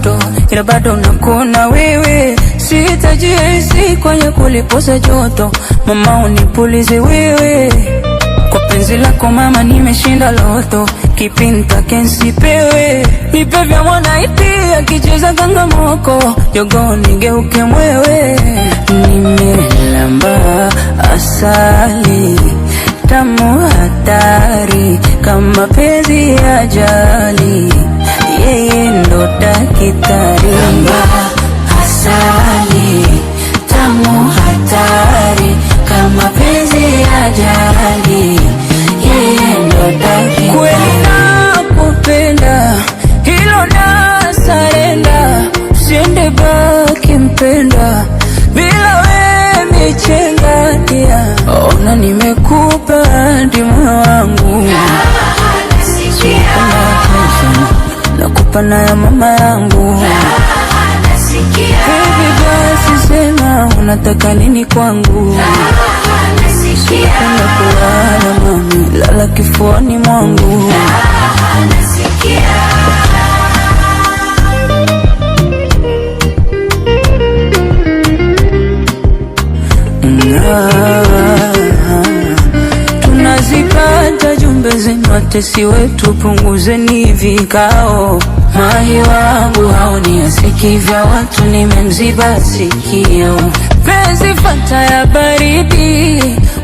joto, ila bado nakuna wewe. Sitajihisi kwenye kulipoza joto, mama unipulize wewe. Kwa penzi lako mama nimeshinda loto, kipinta kensipewe. Nipe vya mwanaiti akicheza kangamoko, jogo nigeuke mwewe. Nimelamba asali tamu hatari, kama penzi ajali, yeye ndo daktari. Lamba asali tamu hatari, kama penzi ajali, yeye ndo daktari. Kweli nakupenda, hilo na sarenda, usiende baki mpenda, bila we michenga dia. Ona nimekupa ndimo wangu, nakupa na ya mama yangu. Baby basi sema unataka nini kwangu, napenda kulala mami, lala kifuani mwangu. Tunazipata jumbe zenu watesi wetu, punguzeni vikao. Mahi wangu haoni asiki vya watu, nimemziba sikio. Penzi fata ya baridi,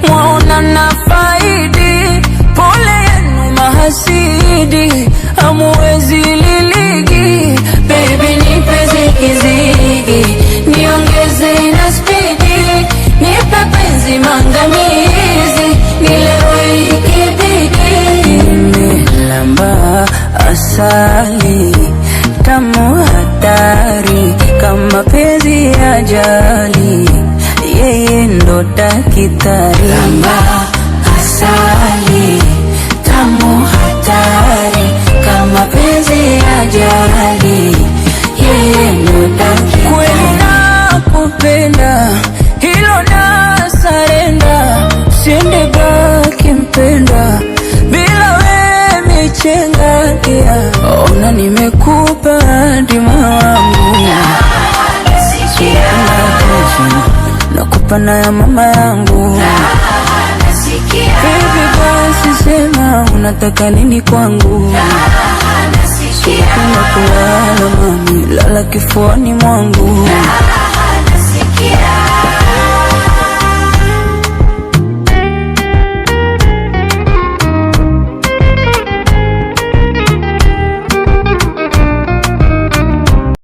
mwaona na faidi, pole yenu mahasidi, hamuwezi liligi. Baby nipe zigizigi, niongeze na spidi, nipe penzi mangamizi, nilewe ikibidi. Nimelamba asali tamu hatari, kama penzi ajali, yeye ndo daktari. Lamba asali tamu hatari, kama penzi ajali, yeye ndo daktari. Kweli nakupenda, hilo na sarenda, usiende baki mpenda, bila we michenga dia. Ona nimekupa ndimo wangu, nakupa na ya mama yangu. Baby basi sema unataka nini kwangu, napenda kulala mami, lala kifuani mwangu.